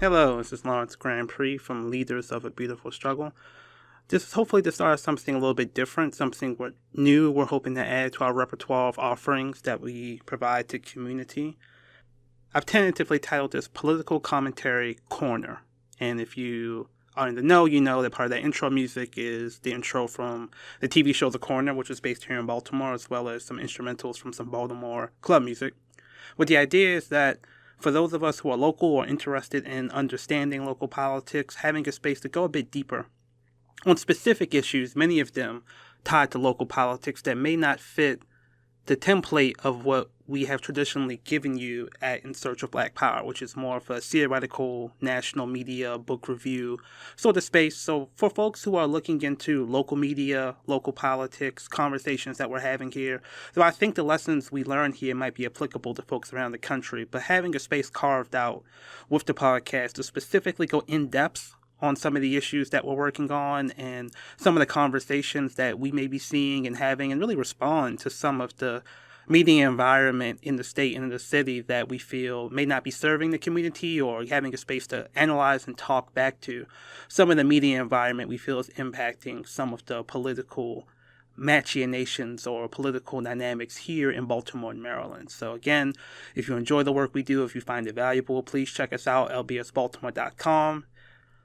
Hello, this is Lawrence Grand Prix from Leaders of a Beautiful Struggle. This is hopefully to start something a little bit different, something new we're hoping to add to our repertoire of offerings that we provide to community. I've tentatively titled this Political Commentary Corner. And if you are in the know, you know that part of that intro music is the intro from the TV show The Corner, which was based here in Baltimore, as well as some instrumentals from some Baltimore club music. What the idea is that for those of us who are local or interested in understanding local politics, having a space to go a bit deeper on specific issues, many of them tied to local politics that may not fit the template of what we have traditionally given you at In Search of Black Power, which is more of a theoretical national media book review sort of space. So for folks who are looking into local media, local politics, conversations that we're having here, so I think the lessons we learn here might be applicable to folks around the country, but having a space carved out with the podcast to specifically go in depth on some of the issues that we're working on and some of the conversations that we may be seeing and having, and really respond to some of the media environment in the state and in the city that we feel may not be serving the community, or having a space to analyze and talk back to some of the media environment we feel is impacting some of the political machinations or political dynamics here in Baltimore and Maryland. So again, if you enjoy the work we do, if you find it valuable, please check us out, lbsbaltimore.com.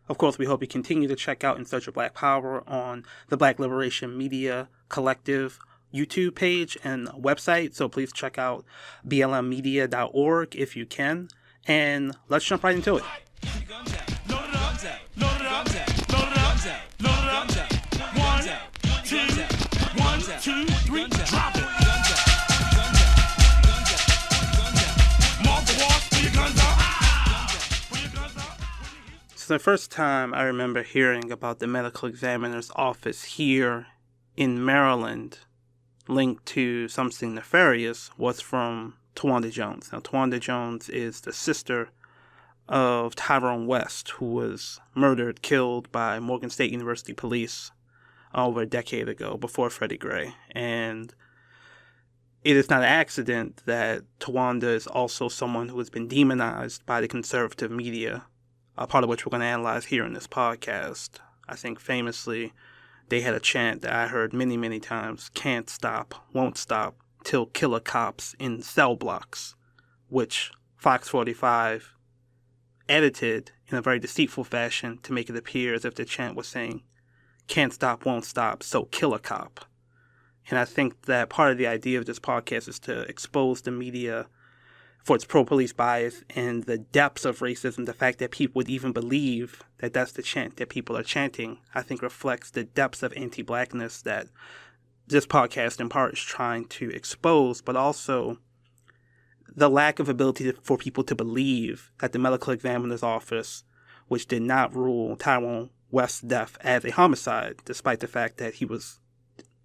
Of course, we hope you continue to check out In Search of Black Power on the Black Liberation Media Collective YouTube page and website. So please check out blmmedia.org if you can. And let's jump right into it. One, two, three, drop it. The first time I remember hearing about the medical examiner's office here in Maryland linked to something nefarious was from Tawanda Jones. Now, Tawanda Jones is the sister of Tyrone West, who was murdered, killed by Morgan State University police over a decade ago, before Freddie Gray. And it is not an accident that Tawanda is also someone who has been demonized by the conservative media, a part of which we're going to analyze here in this podcast. I think famously, they had a chant that I heard many, many times: "Can't stop, won't stop, till killer cops in cell blocks," which Fox 45 edited in a very deceitful fashion to make it appear as if the chant was saying, "Can't stop, won't stop, so kill a cop." And I think that part of the idea of this podcast is to expose the media for its pro-police bias and the depths of racism. The fact that people would even believe that that's the chant that people are chanting, I think reflects the depths of anti-blackness that this podcast in part is trying to expose, but also the lack of ability for people to believe that the medical examiner's office, which did not rule Tyrone West's death as a homicide, despite the fact that he was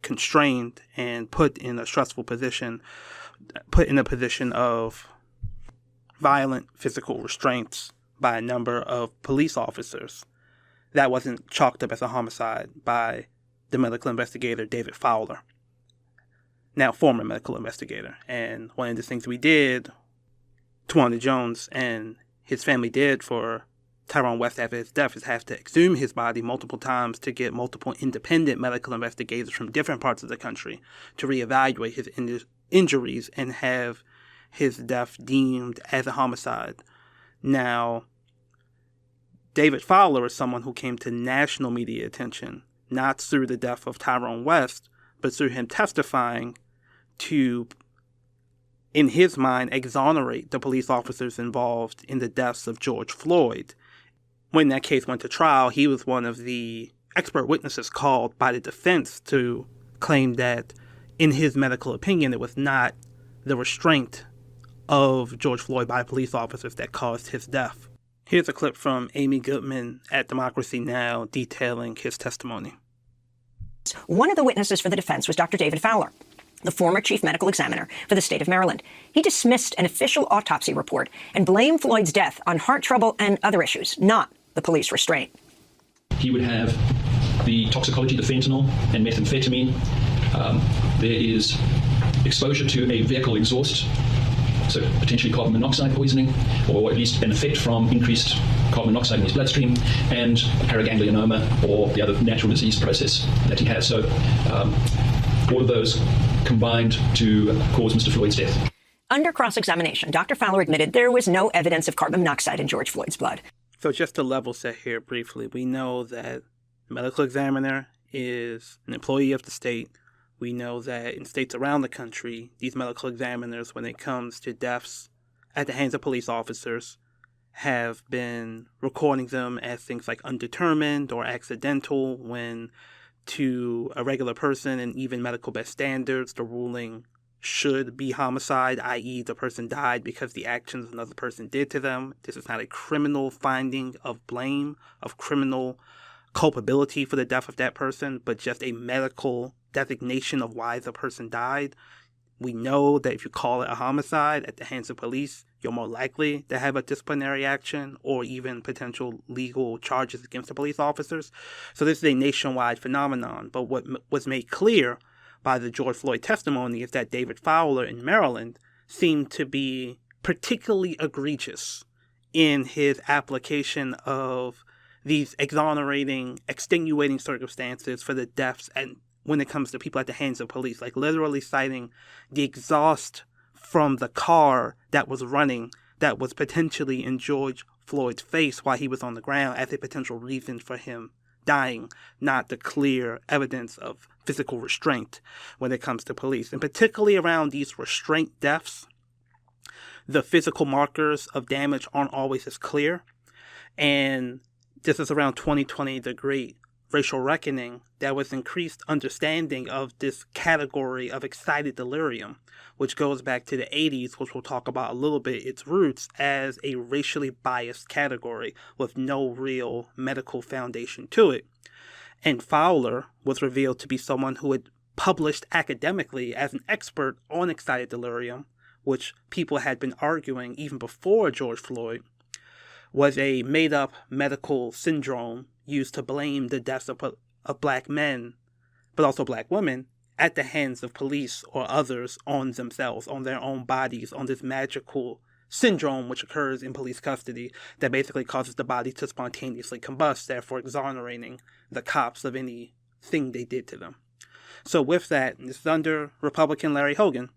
constrained and put in a stressful position, put in a position of violent physical restraints by a number of police officers, that wasn't chalked up as a homicide by the medical investigator David Fowler, now former medical investigator. And one of the things we did, Tawanda Jones and his family did for Tyrone West after his death, is have to exhume his body multiple times to get multiple independent medical investigators from different parts of the country to reevaluate his injuries and have his death deemed as a homicide. Now, David Fowler is someone who came to national media attention, not through the death of Tyrone West, but through him testifying to, in his mind, exonerate the police officers involved in the deaths of George Floyd. When that case went to trial, he was one of the expert witnesses called by the defense to claim that, in his medical opinion, it was not the restraint of George Floyd by police officers that caused his death. Here's a clip from Amy Goodman at Democracy Now! Detailing his testimony. One of the witnesses for the defense was Dr. David Fowler, the former chief medical examiner for the state of Maryland. He dismissed an official autopsy report and blamed Floyd's death on heart trouble and other issues, not the police restraint. He would have the toxicology, the fentanyl and methamphetamine. There is exposure to a vehicle exhaust so potentially carbon monoxide poisoning, or at least an effect from increased carbon monoxide in his bloodstream, and paraganglionoma, or the other natural disease process that he has. So all of those combined to cause Mr. Floyd's death. Under cross-examination, Dr. Fowler admitted there was no evidence of carbon monoxide in George Floyd's blood. So just to level set here briefly, we know that the medical examiner is an employee of the state. We know that in states around the country, these medical examiners, when it comes to deaths at the hands of police officers, have been recording them as things like undetermined or accidental, when to a regular person and even medical best standards, the ruling should be homicide, i.e. the person died because the actions another person did to them. This is not a criminal finding of blame, of criminal culpability for the death of that person, but just a medical designation of why the person died. We know that if you call it a homicide at the hands of police, you're more likely to have a disciplinary action or even potential legal charges against the police officers. So this is a nationwide phenomenon. But what was made clear by the George Floyd testimony is that David Fowler in Maryland seemed to be particularly egregious in his application of these exonerating, extenuating circumstances for the deaths and when it comes to people at the hands of police, like literally citing the exhaust from the car that was running that was potentially in George Floyd's face while he was on the ground as a potential reason for him dying, not the clear evidence of physical restraint when it comes to police. And particularly around these restraint deaths, the physical markers of damage aren't always as clear. And this is around 2020, the great racial reckoning, there was increased understanding of this category of excited delirium, which goes back to the 80s, which we'll talk about a little bit, its roots as a racially biased category with no real medical foundation to it. And Fowler was revealed to be someone who had published academically as an expert on excited delirium, which people had been arguing even before George Floyd was a made-up medical syndrome used to blame the deaths of black men, but also black women, at the hands of police or others on themselves, on their own bodies, on this magical syndrome which occurs in police custody that basically causes the body to spontaneously combust, therefore exonerating the cops of anything they did to them. So with that, this is under Republican Larry Hogan,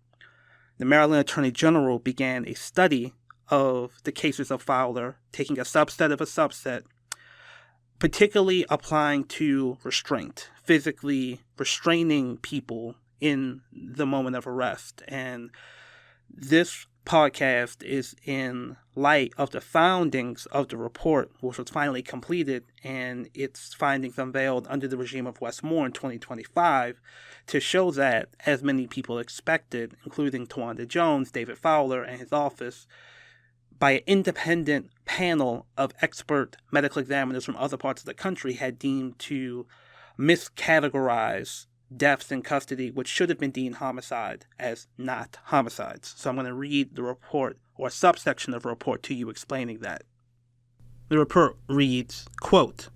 the Maryland Attorney General began a study of the cases of Fowler, taking a subset of a subset, particularly applying to restraint, physically restraining people in the moment of arrest. And this podcast is in light of the findings of the report, which was finally completed, and its findings unveiled under the regime of Wes Moore in 2025, to show that, as many people expected, including Tawanda Jones, David Fowler, and his office, by an independent panel of expert medical examiners from other parts of the country, had deemed to miscategorize deaths in custody, which should have been deemed homicide, as not homicides. So I'm going to read the report, or a subsection of a report, to you explaining that. The report reads, quote,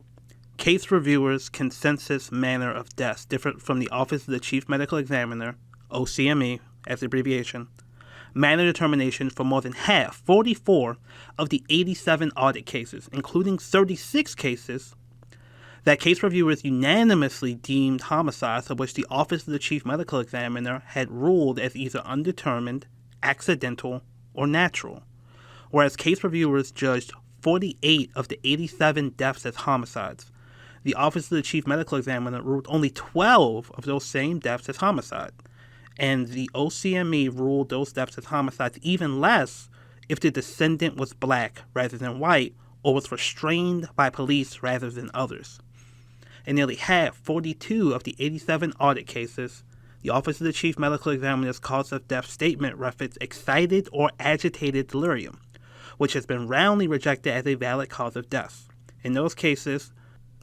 "Case reviewers' consensus manner of deaths differed from the Office of the Chief Medical Examiner, OCME, as the abbreviation, manner determination for more than half, 44 of the 87 audit cases, including 36 cases that case reviewers unanimously deemed homicides, of which the Office of the Chief Medical Examiner had ruled as either undetermined, accidental, or natural, whereas case reviewers judged 48 of the 87 deaths as homicides. The Office of the Chief Medical Examiner ruled only 12 of those same deaths as homicide. And the OCME ruled those deaths as homicides even less if the descendant was black rather than white, or was restrained by police rather than others. In nearly half, 42 of the 87 audit cases, the Office of the Chief Medical Examiner's cause of death statement referenced excited or agitated delirium, which has been roundly rejected as a valid cause of death. In those cases,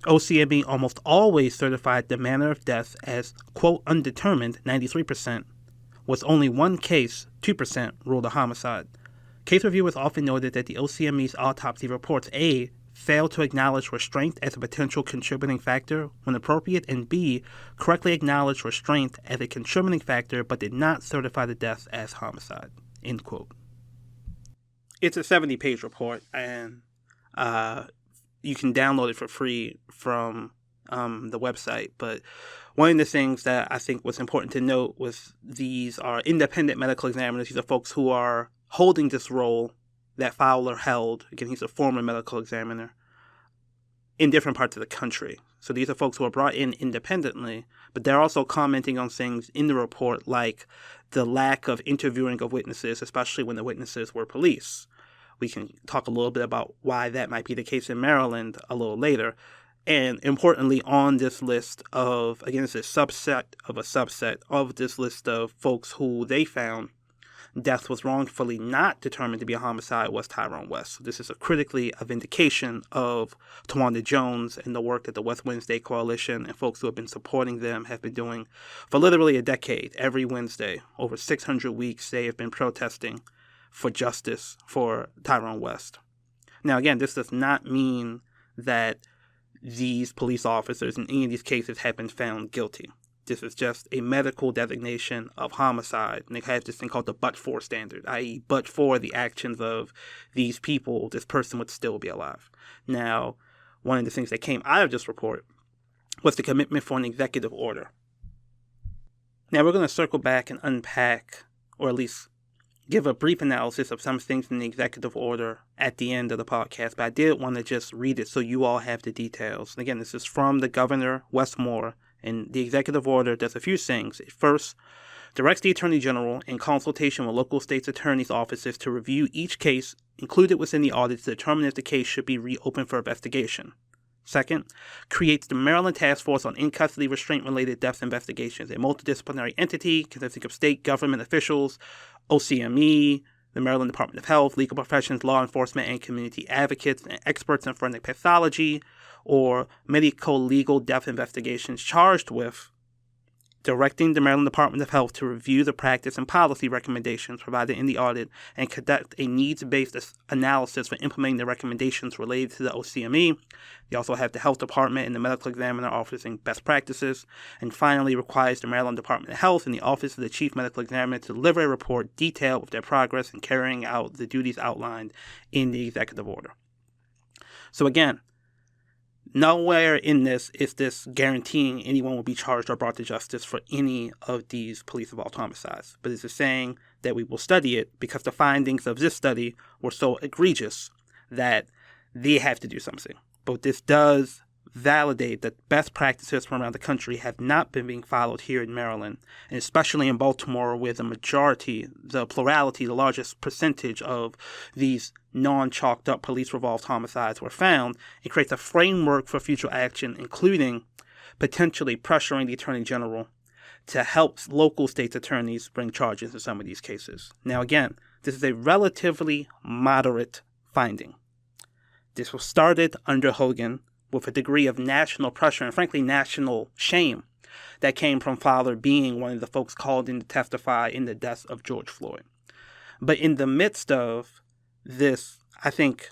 OCME almost always certified the manner of death as, quote, undetermined, 93%, with only one case, 2%, ruled a homicide. Case reviewers often noted that the OCME's autopsy reports, A, failed to acknowledge restraint as a potential contributing factor when appropriate, and B, correctly acknowledged restraint as a contributing factor but did not certify the death as homicide, end quote. It's a 70-page report, and you can download it for free from the website. But one of the things that I think was important to note was these are independent medical examiners. These are folks who are holding this role that Fowler held. Again, he's a former medical examiner in different parts of the country. So these are folks who are brought in independently, but they're also commenting on things in the report like the lack of interviewing of witnesses, especially when the witnesses were police. We can talk a little bit about why that might be the case in Maryland a little later. And importantly, on this list of, again, it's a subset of this list of folks who they found death was wrongfully not determined to be a homicide was Tyrone West. So this is critically a vindication of Tawanda Jones and the work that the West Wednesday Coalition and folks who have been supporting them have been doing for literally a decade. Every Wednesday, over 600 weeks, they have been protesting for justice for Tyrone West. Now, again, this does not mean that these police officers in any of these cases have been found guilty. This is just a medical designation of homicide. And they have this thing called the but-for standard, i.e. but for the actions of these people, this person would still be alive. Now, one of the things that came out of this report was the commitment for an executive order. Now, we're going to circle back and unpack, or at least give a brief analysis of some things in the executive order at the end of the podcast, but I did want to just read it so you all have the details. And again, this is from the Governor Westmore, and the executive order does a few things. It first directs the Attorney General, in consultation with local states' attorneys' offices, to review each case included within the audit to determine if the case should be reopened for investigation. Second, creates the Maryland Task Force on In-Custody Restraint-Related Deaths Investigations, a multidisciplinary entity consisting of state government officials, OCME, the Maryland Department of Health, legal professions, law enforcement, and community advocates, and experts in forensic pathology or medico-legal death investigations charged with directing the Maryland Department of Health to review the practice and policy recommendations provided in the audit and conduct a needs-based analysis for implementing the recommendations related to the OCME. They also have the Health Department and the Medical Examiner offering best practices. And finally, requires the Maryland Department of Health and the Office of the Chief Medical Examiner to deliver a report detailed with their progress in carrying out the duties outlined in the executive order. So again, nowhere in this is this guaranteeing anyone will be charged or brought to justice for any of these police-involved homicides. But it's just saying that we will study it because the findings of this study were so egregious that they have to do something. But this does validate that best practices from around the country have not been being followed here in Maryland, and especially in Baltimore, where the majority, the plurality, the largest percentage of these non-chalked up police-involved homicides were found. It creates a framework for future action, including potentially pressuring the Attorney General to help local states' attorneys bring charges in some of these cases. Now, again, this is a relatively moderate finding. This was started under Hogan with a degree of national pressure and, frankly, national shame that came from Fowler being one of the folks called in to testify in the death of George Floyd. But in the midst of this, I think,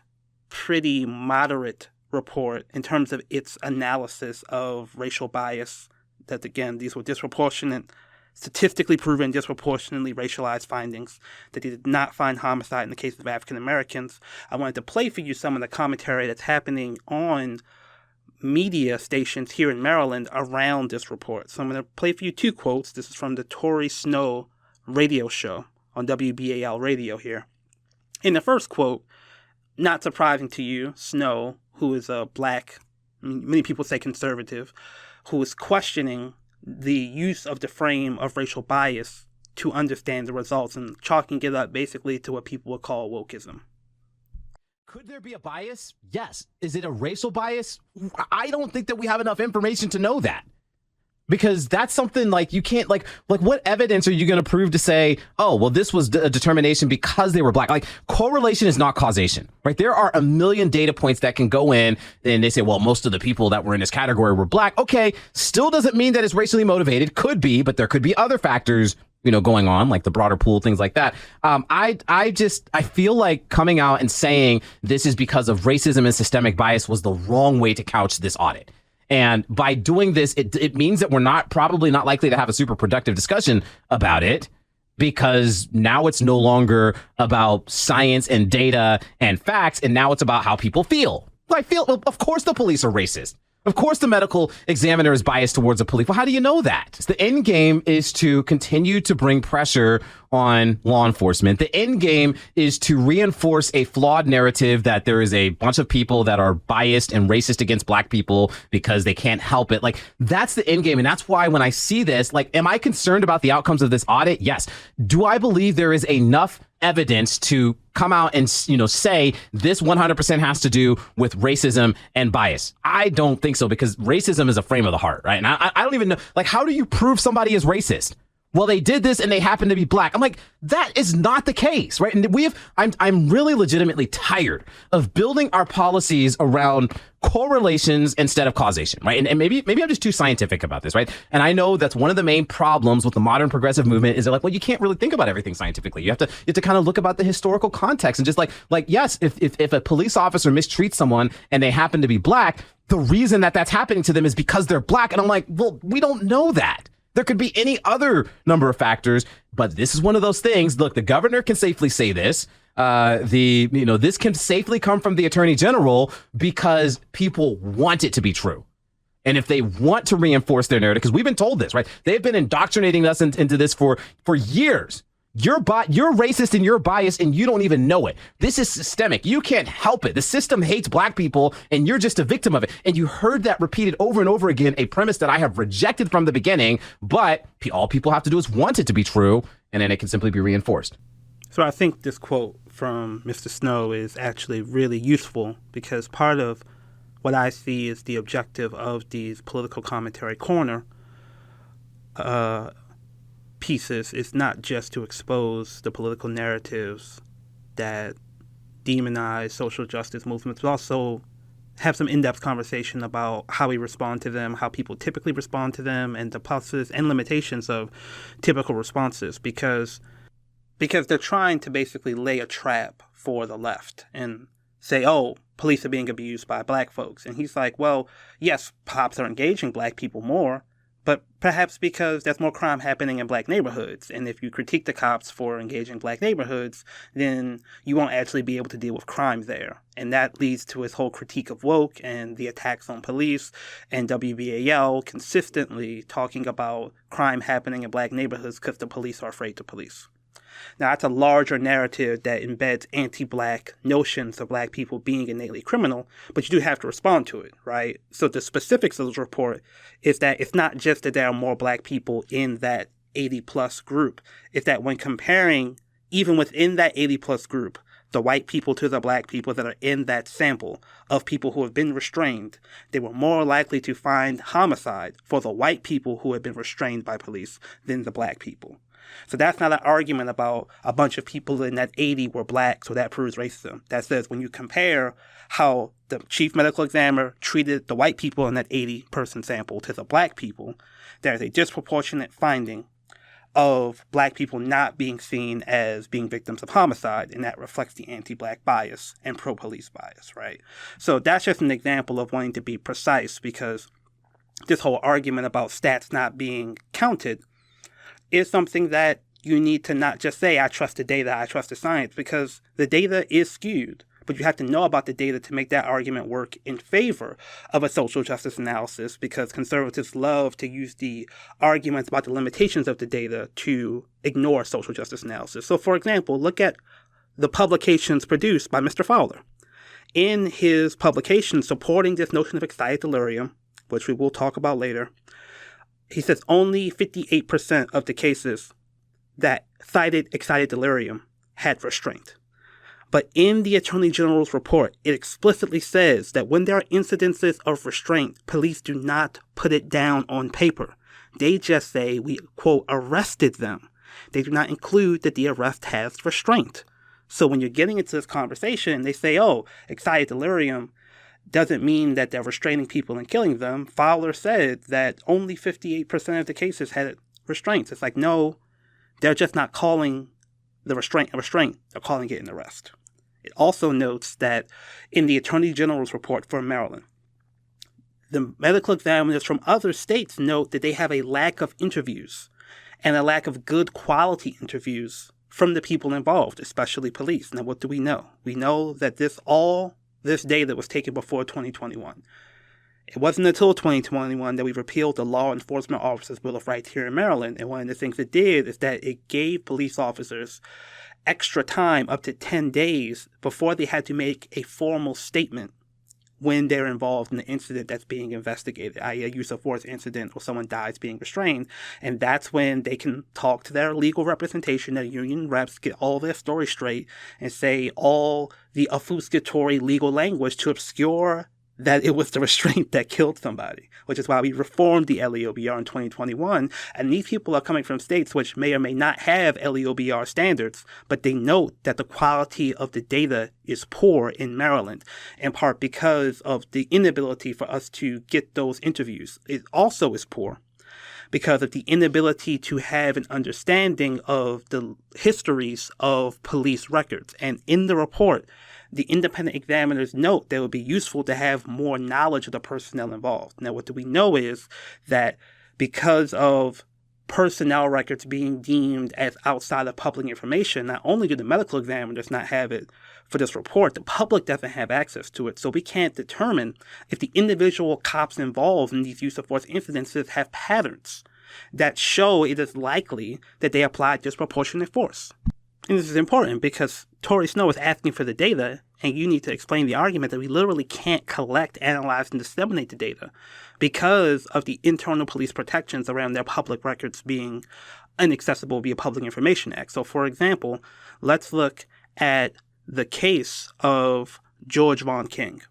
pretty moderate report in terms of its analysis of racial bias, that, again, these were disproportionate, statistically proven disproportionately racialized findings, that they did not find homicide in the case of African Americans. I wanted to play for you some of the commentary that's happening on media stations here in Maryland around this report. So I'm going to play for you two quotes. This is from the Tori Snow radio show on WBAL radio here. In the first quote, not surprising to you, Snow, who is a black, many people say conservative, who is questioning the use of the frame of racial bias to understand the results and chalking it up basically to what people would call wokeism. Could there be a bias? Yes. Is it a racial bias? I don't think that we have enough information to know that. Because that's something like you can't like what evidence are you going to prove to say, oh, well, this was a determination because they were black? Like, correlation is not causation, right? There are a million data points that can go in and they say, well, most of the people that were in this category were black. Okay, still doesn't mean that it's racially motivated. Could be, but there could be other factors, going on, like the broader pool, things like that. I feel like coming out and saying this is because of racism and systemic bias was the wrong way to couch this audit. And by doing this, it means that we're probably not likely to have a super productive discussion about it. because now it's no longer about science and data and facts, and now it's about how people feel. Of course the police are racist. Of course the medical examiner is biased towards the police. Well, how do you know that? The end game is to continue to bring pressure on law enforcement. The end game is to reinforce a flawed narrative that there is a bunch of people that are biased and racist against black people because they can't help it. Like, that's the end game. And that's why when I see this, like, am I concerned about the outcomes of this audit? Yes. Do I believe there is enough evidence to come out and, say this 100% has to do with racism and bias? I don't think so, because racism is a frame of the heart, right? And I don't even know, like, how do you prove somebody is racist? Well, they did this and they happen to be black. I'm like, that is not the case, right? And I'm really legitimately tired of building our policies around correlations instead of causation, right? And maybe I'm just too scientific about this, right? And I know that's one of the main problems with the modern progressive movement is they're like, well, you can't really think about everything scientifically. You have to kind of look about the historical context and just like yes, if a police officer mistreats someone and they happen to be black, the reason that that's happening to them is because they're black. And I'm like, well, we don't know that. There could be any other number of factors, but this is one of those things. Look, the governor can safely say this. This can safely come from the attorney general because people want it to be true. And if they want to reinforce their narrative, because we've been told this, right? They've been indoctrinating us into this for years. You're racist and you're biased and you don't even know it. This is systemic. You can't help it. The system hates black people and you're just a victim of it. And you heard that repeated over and over again, a premise that I have rejected from the beginning, but all people have to do is want it to be true, and then it can simply be reinforced. So I think this quote from Mr. Snow is actually really useful, because part of what I see is the objective of these political commentary corner pieces is not just to expose the political narratives that demonize social justice movements, but also have some in-depth conversation about how we respond to them, how people typically respond to them, and the pluses and limitations of typical responses, because they're trying to basically lay a trap for the left and say, oh, police are being abused by black folks. And he's like, well, yes, cops are engaging black people more, but perhaps because there's more crime happening in black neighborhoods. And if you critique the cops for engaging black neighborhoods, then you won't actually be able to deal with crime there. And that leads to his whole critique of woke and the attacks on police, and WBAL consistently talking about crime happening in black neighborhoods because the police are afraid to police. Now, that's a larger narrative that embeds anti-black notions of black people being innately criminal, but you do have to respond to it, right? So the specifics of this report is that it's not just that there are more black people in that 80-plus group. It's that when comparing, even within that 80-plus group, the white people to the black people that are in that sample of people who have been restrained, they were more likely to find homicide for the white people who had been restrained by police than the black people. So that's not an argument about a bunch of people in that 80 were black, so that proves racism. That says when you compare how the chief medical examiner treated the white people in that 80-person sample to the black people, there's a disproportionate finding of black people not being seen as being victims of homicide, and that reflects the anti-black bias and pro-police bias, right? So that's just an example of wanting to be precise, because this whole argument about stats not being counted is something that you need to not just say, I trust the data, I trust the science, because the data is skewed. But you have to know about the data to make that argument work in favor of a social justice analysis, because conservatives love to use the arguments about the limitations of the data to ignore social justice analysis. So, for example, look at the publications produced by Mr. Fowler. In his publication supporting this notion of excited delirium, which we will talk about later, he says only 58% of the cases that cited excited delirium had restraint. But in the Attorney General's report, it explicitly says that when there are incidences of restraint, police do not put it down on paper. They just say, we, quote, arrested them. They do not include that the arrest has restraint. So when you're getting into this conversation, they say, oh, excited delirium doesn't mean that they're restraining people and killing them. Fowler said that only 58% of the cases had restraints. It's like, no, they're just not calling the restraint a restraint. They're calling it an arrest. It also notes that in the Attorney General's report for Maryland, the medical examiners from other states note that they have a lack of interviews. and a lack of good quality interviews from the people involved, especially police. Now, what do we know? We know that this data was taken before 2021. It wasn't until 2021 that we repealed the Law Enforcement Officers' Bill of Rights here in Maryland, and one of the things it did is that it gave police officers extra time, up to 10 days, before they had to make a formal statement when they're involved in the incident that's being investigated, i.e. a use of force incident or someone dies being restrained. And that's when they can talk to their legal representation, their union reps, get all their story straight, and say all the obfuscatory legal language to obscure that it was the restraint that killed somebody, which is why we reformed the LEOBR in 2021. And these people are coming from states which may or may not have LEOBR standards, but they note that the quality of the data is poor in Maryland, in part because of the inability for us to get those interviews. It also is poor because of the inability to have an understanding of the histories of police records. And in the report, the independent examiners note that it would be useful to have more knowledge of the personnel involved. Now, what do we know is that because of personnel records being deemed as outside of public information, not only do the medical examiners not have it for this report, the public doesn't have access to it. So we can't determine if the individual cops involved in these use of force incidences have patterns that show it is likely that they applied disproportionate force. And this is important because Tori Snow is asking for the data, and you need to explain the argument that we literally can't collect, analyze, and disseminate the data because of the internal police protections around their public records being inaccessible via Public Information Act. So, for example, let's look at the case of George Von King,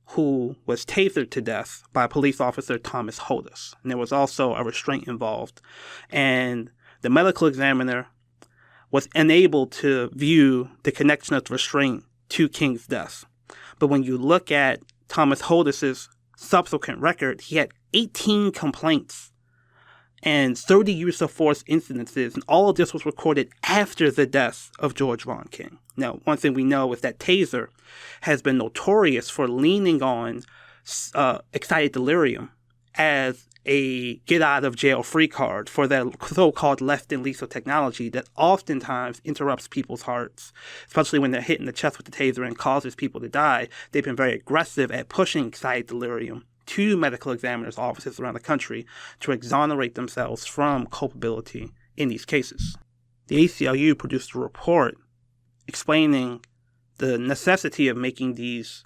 who was tasered to death by police officer Thomas Holdus. And there was also a restraint involved. And the medical examiner was unable to view the connection of the restraint to King's death. But when you look at Thomas Holdus's subsequent record, he had 18 complaints and 30 use of force incidences, and all of this was recorded after the death of George Von King. Now, one thing we know is that Taser has been notorious for leaning on excited delirium as a get-out-of-jail-free card for their so-called less-than-lethal technology that oftentimes interrupts people's hearts, especially when they're hit in the chest with the taser and causes people to die. They've been very aggressive at pushing excited delirium to medical examiners' offices around the country to exonerate themselves from culpability in these cases. The ACLU produced a report explaining the necessity of making these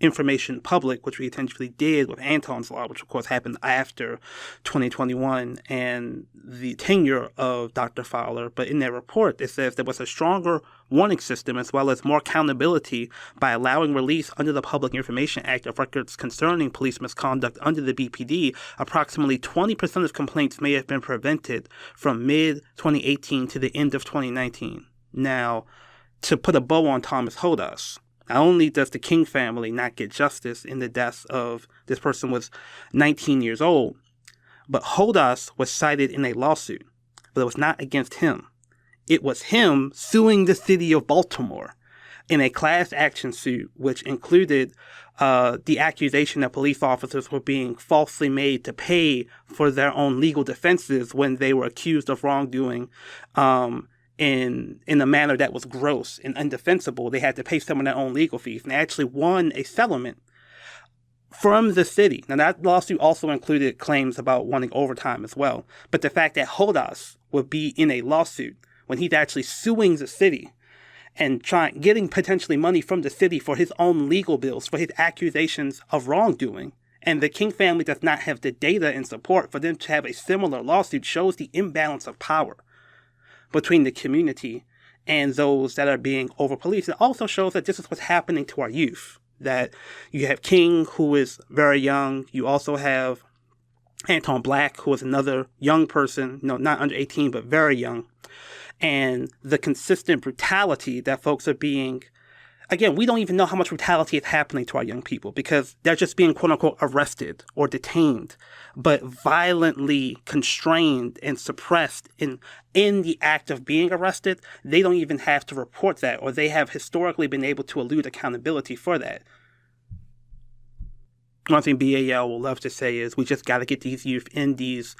information public, which we intentionally did with Anton's Law, which of course happened after 2021 and the tenure of Dr. Fowler. But in their report, it says there was a stronger warning system as well as more accountability by allowing release under the Public Information Act of records concerning police misconduct under the BPD. Approximately 20% of complaints may have been prevented from mid-2018 to the end of 2019. Now, to put a bow on Thomas Holdus, not only does the King family not get justice in the deaths of this person was 19 years old, but Holdus was cited in a lawsuit, but it was not against him. It was him suing the city of Baltimore in a class action suit, which included the accusation that police officers were being falsely made to pay for their own legal defenses when they were accused of wrongdoing in a manner that was gross and undefensible. They had to pay some of their own legal fees, and they actually won a settlement from the city. Now, that lawsuit also included claims about wanting overtime as well. But the fact that Holdus would be in a lawsuit when he's actually suing the city and getting potentially money from the city for his own legal bills, for his accusations of wrongdoing, and the King family does not have the data and support for them to have a similar lawsuit, shows the imbalance of power between the community and those that are being over-policed. It also shows that this is what's happening to our youth, that you have King, who is very young. You also have Anton Black, who is another young person, not under 18, but very young. And the consistent brutality that folks are being, again, we don't even know how much brutality is happening to our young people because they're just being, quote unquote, arrested or detained, but violently constrained and suppressed in the act of being arrested. They don't even have to report that, or they have historically been able to elude accountability for that. One thing BAL will love to say is we just got to get these youth in these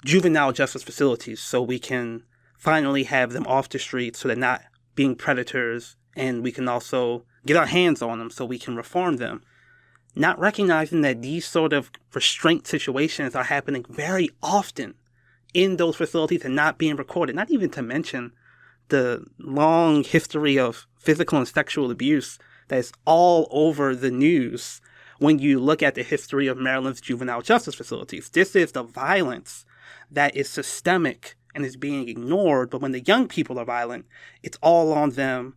juvenile justice facilities so we can finally have them off the streets so they're not being predators, and we can also get our hands on them so we can reform them. Not recognizing that these sort of restraint situations are happening very often in those facilities and not being recorded, not even to mention the long history of physical and sexual abuse that is all over the news when you look at the history of Maryland's juvenile justice facilities. This is the violence that is systemic and is being ignored, but when the young people are violent, it's all on them.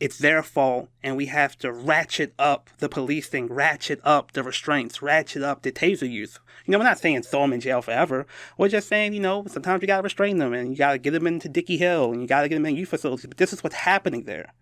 It's their fault, and we have to ratchet up the policing, ratchet up the restraints, ratchet up the taser use. We're not saying throw them in jail forever. We're just saying, sometimes you got to restrain them, and you got to get them into Dickey Hill, and you got to get them in youth facilities. But this is what's happening there.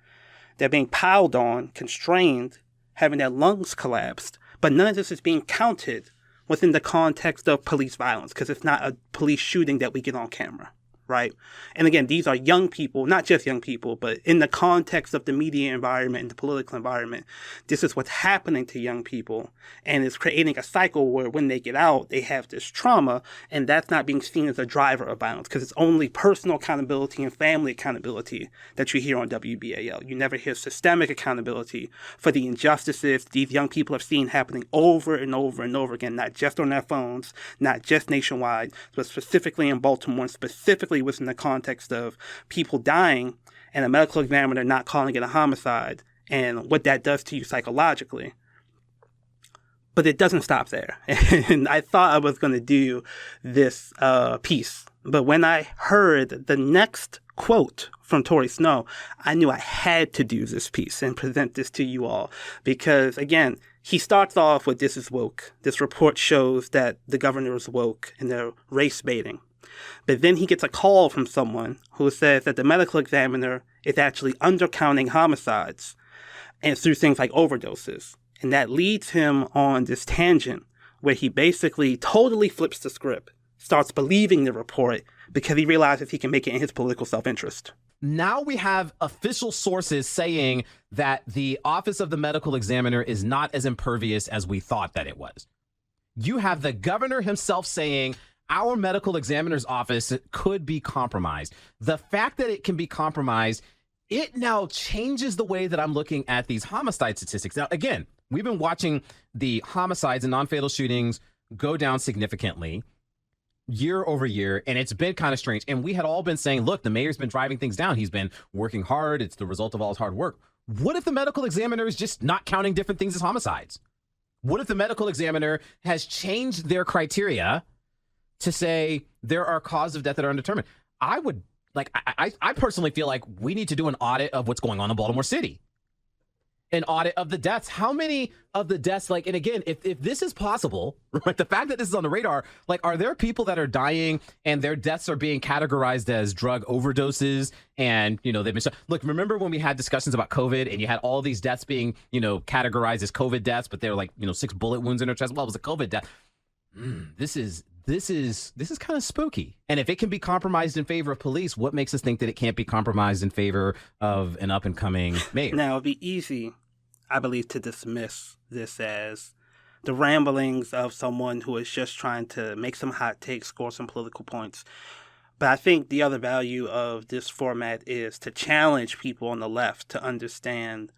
They're being piled on, constrained, having their lungs collapsed. But none of this is being counted within the context of police violence, because it's not a police shooting that we get on camera. Right? And again, these are young people, not just young people, but in the context of the media environment and the political environment, this is what's happening to young people. And it's creating a cycle where when they get out, they have this trauma, and that's not being seen as a driver of violence, because it's only personal accountability and family accountability that you hear on WBAL. You never hear systemic accountability for the injustices these young people have seen happening over and over and over again, not just on their phones, not just nationwide, but specifically in Baltimore, and specifically within the context of people dying and a medical examiner not calling it a homicide and what that does to you psychologically. But it doesn't stop there. And I thought I was going to do this piece. But when I heard the next quote from Tori Snow, I knew I had to do this piece and present this to you all. Because, again, he starts off with "This is woke." This report shows that the governor is woke and they're race baiting. But then he gets a call from someone who says that the medical examiner is actually undercounting homicides and through things like overdoses. And that leads him on this tangent where he basically totally flips the script, starts believing the report because he realizes he can make it in his political self-interest. Now we have official sources saying that the Office of the Medical Examiner is not as impervious as we thought that it was. You have the governor himself saying our medical examiner's office could be compromised. The fact that it can be compromised, it now changes the way that I'm looking at these homicide statistics. Now, again, we've been watching the homicides and non-fatal shootings go down significantly year over year, and it's been kind of strange. And we had all been saying, look, the mayor's been driving things down. He's been working hard. It's the result of all his hard work. What if the medical examiner is just not counting different things as homicides? What if the medical examiner has changed their criteria to say there are causes of death that are undetermined? I personally feel like we need to do an audit of what's going on in Baltimore City. An audit of the deaths. How many of the deaths, and again, if this is possible, right, the fact that this is on the radar, are there people that are dying and their deaths are being categorized as drug overdoses and, they've been, look, remember when we had discussions about COVID and you had all these deaths being, categorized as COVID deaths, but they were 6 bullet wounds in their chest? Well, it was a COVID death. This is kind of spooky. And if it can be compromised in favor of police, what makes us think that it can't be compromised in favor of an up and coming mayor? Now, it'd be easy, I believe, to dismiss this as the ramblings of someone who is just trying to make some hot takes, score some political points. But I think the other value of this format is to challenge people on the left to understand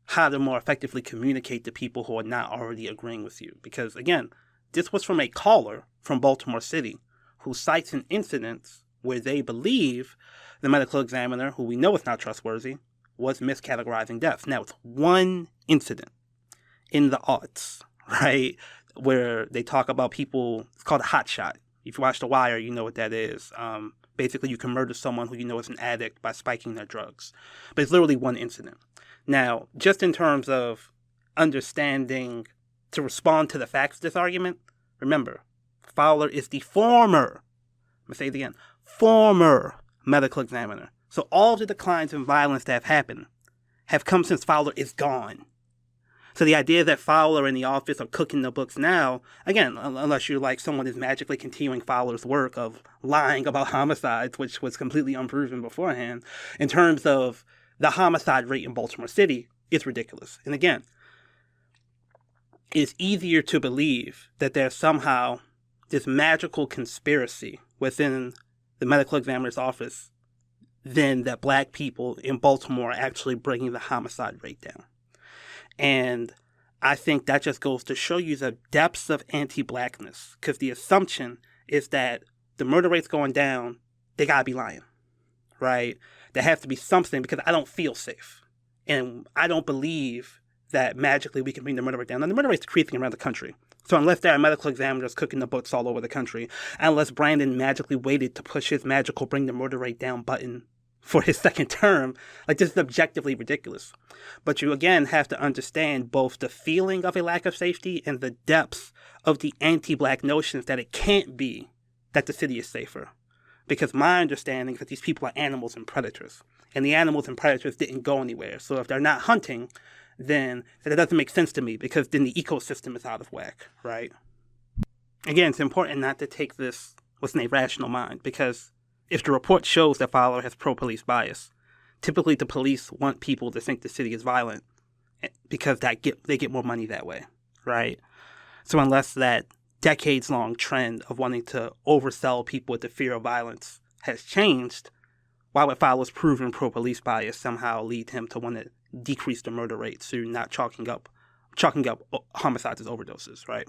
how to more effectively communicate to people who are not already agreeing with you. Because, again, this was from a caller from Baltimore City who cites an incident where they believe the medical examiner, who we know is not trustworthy, was miscategorizing deaths. Now, it's one incident in the aughts, right, where they talk about people. It's called a hot shot. If you watch The Wire, you know what that is. Basically, you can murder someone who you know is an addict by spiking their drugs. But it's literally one incident. Now, just in terms of understanding to respond to the facts of this argument, remember, Fowler is the former, I'm going to say it again, former medical examiner. So all of the declines in violence that have happened have come since Fowler is gone. So the idea that Fowler and the office are cooking the books now, again, unless you're like someone is magically continuing Fowler's work of lying about homicides, which was completely unproven beforehand, in terms of the homicide rate in Baltimore City, is ridiculous. And again, it's easier to believe that there's somehow this magical conspiracy within the medical examiner's office then that black people in Baltimore are actually bringing the homicide rate down. And I think that just goes to show you the depths of anti-blackness, because the assumption is that the murder rate's going down, they gotta be lying, right? There has to be something, because I don't feel safe. And I don't believe that magically we can bring the murder rate down. Now, the murder rate's decreasing around the country. So unless there are medical examiners cooking the books all over the country, unless Brandon magically waited to push his magical bring the murder rate down button for his second term, like, this is objectively ridiculous. But you again have to understand both the feeling of a lack of safety and the depths of the anti-black notions that it can't be that the city is safer. Because my understanding is that these people are animals and predators. And the animals and predators didn't go anywhere. So if they're not hunting, then that doesn't make sense to me, because then the ecosystem is out of whack, right? Again, it's important not to take this with an irrational mind, because if the report shows that Fowler has pro-police bias, typically the police want people to think the city is violent because they get more money that way, right? So unless that decades-long trend of wanting to oversell people with the fear of violence has changed, why would Fowler's proven pro-police bias somehow lead him to want to decrease the murder rate through not chalking up homicides as overdoses, right?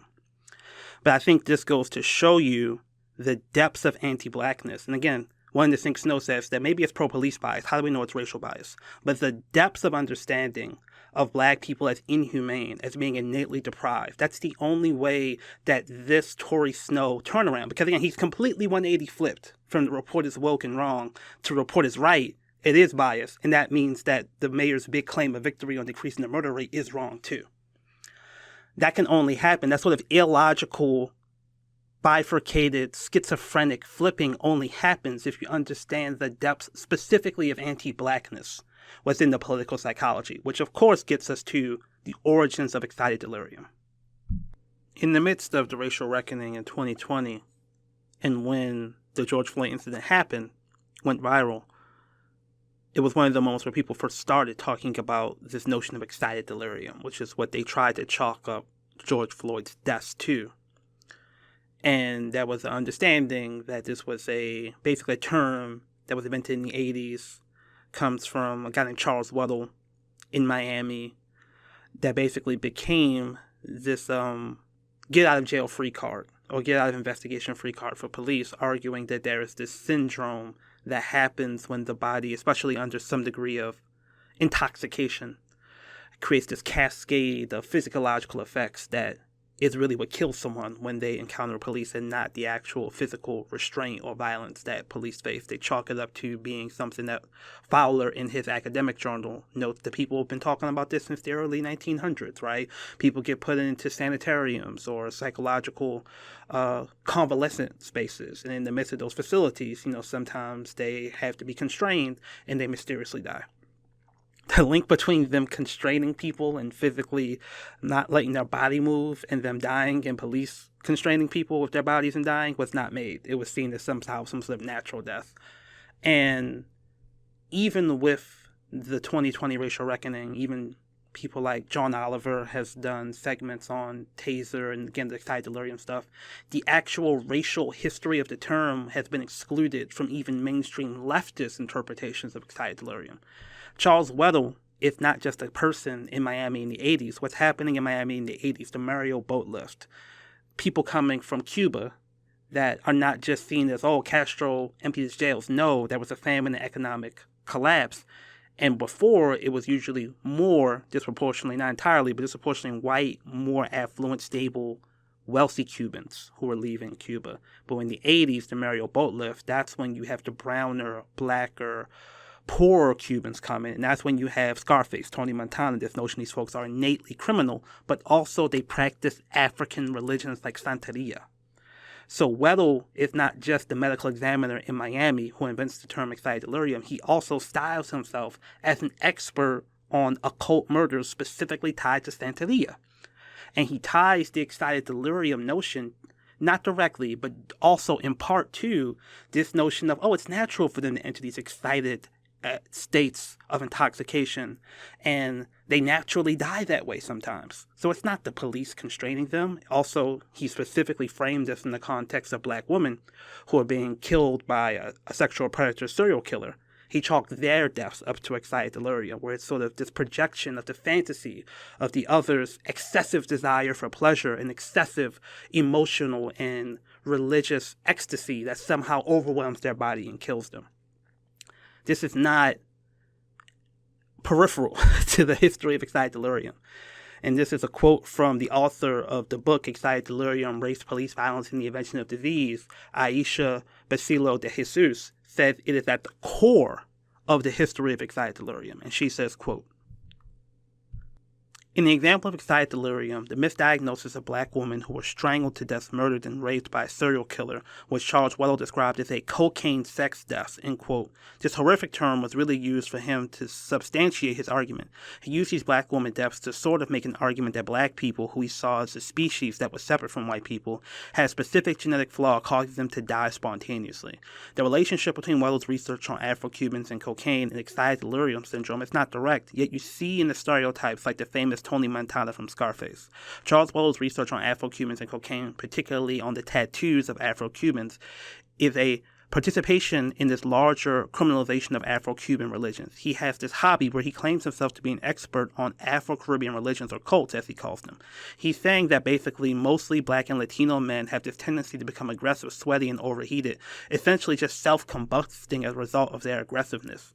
But I think this goes to show you the depths of anti-blackness. And again, one of the things Snow says that maybe it's pro-police bias. How do we know it's racial bias? But the depths of understanding of black people as inhumane, as being innately deprived. That's the only way that this Tory Snow turnaround, because again, he's completely 180 flipped from the report is woke and wrong to report is right. It is bias. And that means that the mayor's big claim of victory on decreasing the murder rate is wrong too. That can only happen. That sort of illogical, bifurcated, schizophrenic flipping only happens if you understand the depths specifically of anti-blackness within the political psychology, which of course gets us to the origins of excited delirium. In the midst of the racial reckoning in 2020, and when the George Floyd incident happened, went viral, it was one of the moments where people first started talking about this notion of excited delirium, which is what they tried to chalk up George Floyd's deaths to. And there was an understanding that this was basically a term that was invented in the 80s, comes from a guy named Charles Weddle in Miami, that basically became this get out of jail free card or get out of investigation free card for police, arguing that there is this syndrome that happens when the body, especially under some degree of intoxication, creates this cascade of physiological effects that is really what kills someone when they encounter police, and not the actual physical restraint or violence that police face. They chalk it up to being something that Fowler in his academic journal notes that people have been talking about this since the early 1900s, right? People get put into sanitariums or psychological convalescent spaces. And in the midst of those facilities, sometimes they have to be constrained and they mysteriously die. The link between them constraining people and physically not letting their body move and them dying and police constraining people with their bodies and dying was not made. It was seen as somehow some sort of natural death. And even with the 2020 racial reckoning, even people like John Oliver has done segments on Taser and, again, the excited delirium stuff, the actual racial history of the term has been excluded from even mainstream leftist interpretations of excited delirium. Charles Weddle is not just a person in Miami in the 80s. What's happening in Miami in the 80s, the Mario boat lift, people coming from Cuba that are not just seen as, Castro emptied his jails. No, there was a famine and economic collapse. And before, it was usually more disproportionately, not entirely, but disproportionately white, more affluent, stable, wealthy Cubans who were leaving Cuba. But in the 80s, the Mario boat lift, that's when you have the browner, blacker, poorer Cubans come in, and that's when you have Scarface, Tony Montana, this notion these folks are innately criminal, but also they practice African religions like Santeria. So Weddle is not just the medical examiner in Miami who invents the term excited delirium. He also styles himself as an expert on occult murders specifically tied to Santeria. And he ties the excited delirium notion not directly, but also in part to this notion of, it's natural for them to enter these excited states of intoxication, and they naturally die that way sometimes. So it's not the police constraining them. Also, he specifically framed this in the context of black women who are being killed by a sexual predator serial killer. He chalked their deaths up to excited delirium, where it's sort of this projection of the fantasy of the other's excessive desire for pleasure and excessive emotional and religious ecstasy that somehow overwhelms their body and kills them. This is not peripheral to the history of excited delirium. And this is a quote from the author of the book Excited Delirium, Race, Police Violence, and the Invention of Disease, Aisha Basilo de Jesus, says it is at the core of the history of excited delirium. And she says, quote, "In the example of excited delirium, the misdiagnosis of black women who were strangled to death, murdered, and raped by a serial killer was Charles Weddle described as a cocaine sex death," end quote. This horrific term was really used for him to substantiate his argument. He used these black woman deaths to sort of make an argument that black people, who he saw as a species that was separate from white people, had a specific genetic flaw causing them to die spontaneously. The relationship between Weddle's research on Afro-Cubans and cocaine and excited delirium syndrome is not direct, yet you see in the stereotypes like the famous Tony Montana from Scarface. Charles Weddle's research on Afro-Cubans and cocaine, particularly on the tattoos of Afro-Cubans, is a participation in this larger criminalization of Afro-Cuban religions. He has this hobby where he claims himself to be an expert on Afro-Caribbean religions, or cults, as he calls them. He's saying that basically mostly black and Latino men have this tendency to become aggressive, sweaty, and overheated, essentially just self-combusting as a result of their aggressiveness.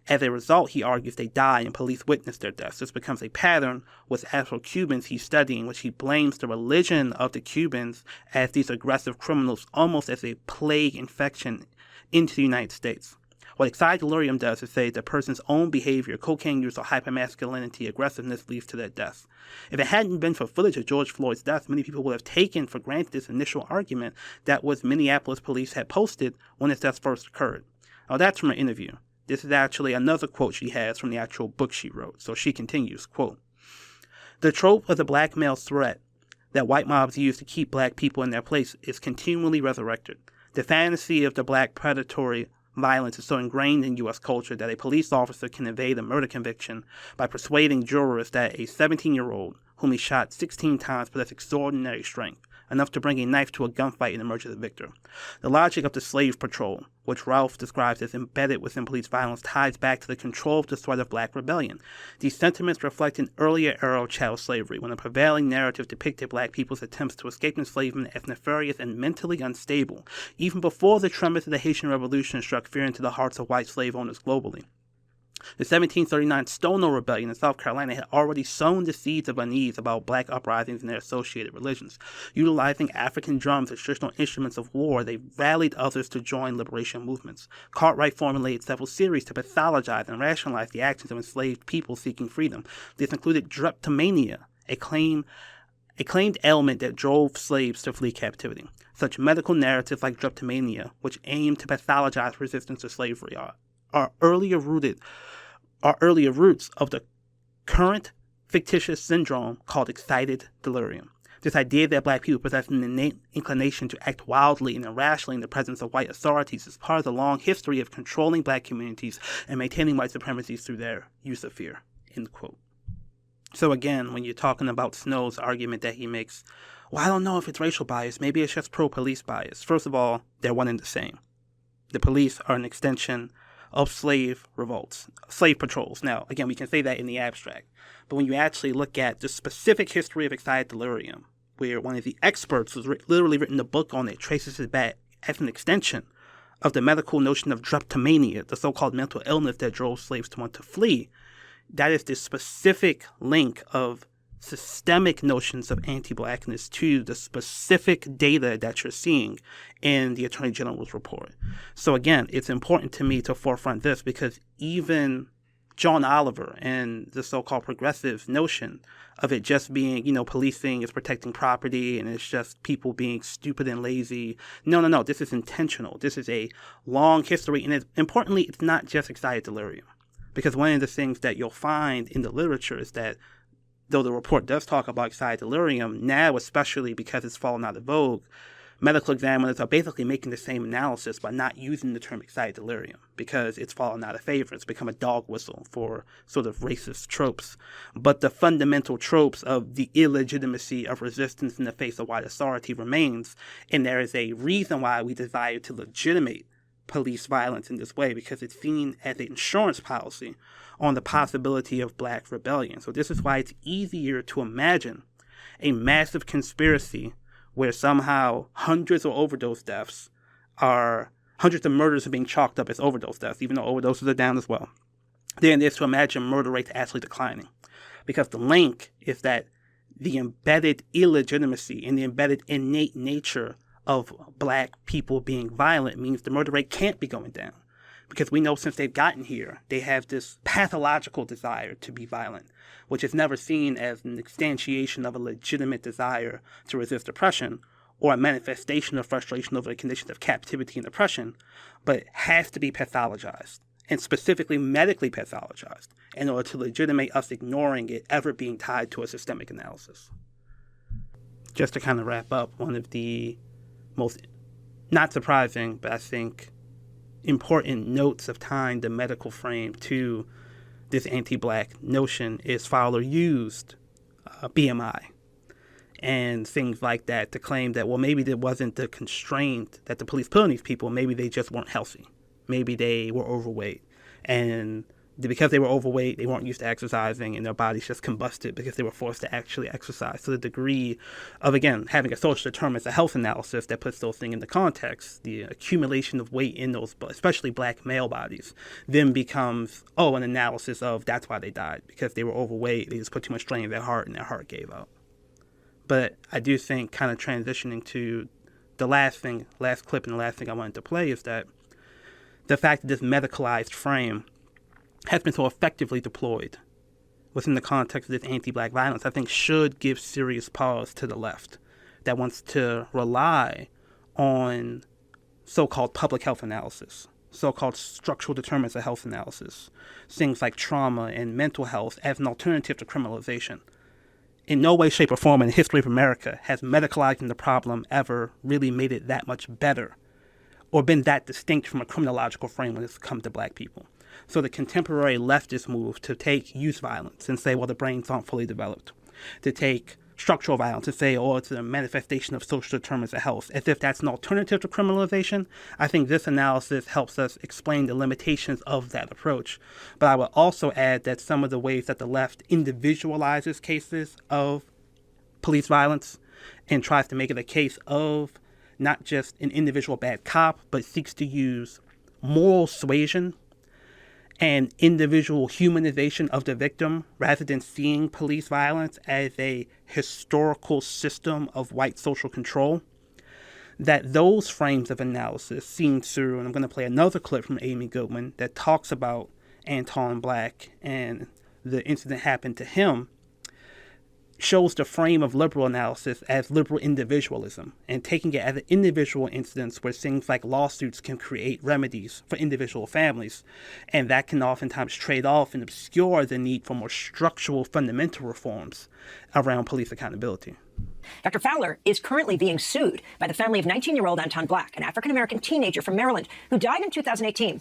As a result, he argues, they die and police witness their deaths. This becomes a pattern with Afro-Cubans he's studying, which he blames the religion of the Cubans as these aggressive criminals, almost as a plague infection into the United States. What excited delirium does is say the person's own behavior, cocaine use, or hypermasculinity, aggressiveness leads to their death. If it hadn't been for footage of George Floyd's death, many people would have taken for granted this initial argument that was Minneapolis police had posted when his death first occurred. Now that's from an interview. This is actually another quote she has from the actual book she wrote. So she continues, quote, "The trope of the black male's threat that white mobs use to keep black people in their place is continually resurrected. The fantasy of the black predatory violence is so ingrained in U.S. culture that a police officer can evade a murder conviction by persuading jurors that a 17-year-old whom he shot 16 times possessed extraordinary strength, enough to bring a knife to a gunfight and emerge as a victor. The logic of the slave patrol, which Ralph describes as embedded within police violence, ties back to the control of the threat of black rebellion. These sentiments reflect an earlier era of chattel slavery, when the prevailing narrative depicted black people's attempts to escape enslavement as nefarious and mentally unstable, even before the tremors of the Haitian Revolution struck fear into the hearts of white slave owners globally. The 1739 Stono Rebellion in South Carolina had already sown the seeds of unease about black uprisings and their associated religions. Utilizing African drums as traditional instruments of war, they rallied others to join liberation movements. Cartwright formulated several series to pathologize and rationalize the actions of enslaved people seeking freedom. This included drapetomania, a claimed ailment that drove slaves to flee captivity. Such medical narratives like drapetomania, which aim to pathologize resistance to slavery, are earlier roots of the current fictitious syndrome called excited delirium. This idea that black people possess an innate inclination to act wildly and irrationally in the presence of white authorities is part of the long history of controlling black communities and maintaining white supremacy through their use of fear." End quote. So again, when you're talking about Snow's argument that he makes, well, I don't know if it's racial bias, maybe it's just pro-police bias. First of all, they're one and the same. The police are an extension of slave revolts, slave patrols. Now, again, we can say that in the abstract, but when you actually look at the specific history of excited delirium, where one of the experts who's literally written a book on it traces it back as an extension of the medical notion of drapetomania, the so-called mental illness that drove slaves to want to flee, that is the specific link of systemic notions of anti-blackness to the specific data that you're seeing in the Attorney General's report. So again, it's important to me to forefront this because even John Oliver and the so-called progressive notion of it just being, policing is protecting property and it's just people being stupid and lazy. No. This is intentional. This is a long history. And importantly, it's not just excited delirium. Because one of the things that you'll find in the literature is that though the report does talk about excited delirium, now especially because it's fallen out of vogue, medical examiners are basically making the same analysis by not using the term excited delirium because it's fallen out of favor. It's become a dog whistle for sort of racist tropes. But the fundamental tropes of the illegitimacy of resistance in the face of white authority remains, and there is a reason why we desire to legitimate police violence in this way, because it's seen as an insurance policy on the possibility of black rebellion. So this is why it's easier to imagine a massive conspiracy where somehow hundreds of overdose deaths hundreds of murders are being chalked up as overdose deaths, even though overdoses are down as well, than it is to imagine murder rates actually declining. Because the link is that the embedded illegitimacy and the embedded innate nature of black people being violent means the murder rate can't be going down. Because we know since they've gotten here, they have this pathological desire to be violent, which is never seen as an instantiation of a legitimate desire to resist oppression or a manifestation of frustration over the conditions of captivity and oppression, but has to be pathologized, and specifically medically pathologized, in order to legitimate us ignoring it ever being tied to a systemic analysis. Just to kind of wrap up, one of the most, not surprising, but I think important notes of tying the medical frame to this anti-black notion is Fowler used BMI and things like that to claim that, well, maybe there wasn't the constraint that the police put on these people. Maybe they just weren't healthy. Maybe they were overweight. And because they were overweight, they weren't used to exercising, and their bodies just combusted because they were forced to actually exercise. So the degree of, again, having a social determinants of health analysis that puts those things into context, the accumulation of weight in those, especially black male bodies, then becomes, an analysis of that's why they died, because they were overweight, they just put too much strain in their heart, and their heart gave out. But I do think, kind of transitioning to the last clip and the last thing I wanted to play, is that the fact that this medicalized frame has been so effectively deployed within the context of this anti-black violence, I think should give serious pause to the left that wants to rely on so-called public health analysis, so-called structural determinants of health analysis, things like trauma and mental health as an alternative to criminalization. In no way, shape, or form in the history of America has medicalizing the problem ever really made it that much better or been that distinct from a criminological frame when it's come to black people. So the contemporary leftist move to take youth violence and say, well, the brains aren't fully developed, to take structural violence and say, it's a manifestation of social determinants of health, as if that's an alternative to criminalization, I think this analysis helps us explain the limitations of that approach. But I would also add that some of the ways that the left individualizes cases of police violence and tries to make it a case of not just an individual bad cop, but seeks to use moral suasion and individual humanization of the victim rather than seeing police violence as a historical system of white social control, that those frames of analysis seen through, and I'm going to play another clip from Amy Goodman that talks about Anton Black and the incident happened to him, shows the frame of liberal analysis as liberal individualism and taking it as an individual instance where things like lawsuits can create remedies for individual families, and that can oftentimes trade off and obscure the need for more structural fundamental reforms around police accountability. Dr. Fowler is currently being sued by the family of 19-year-old Anton Black, an African-American teenager from Maryland who died in 2018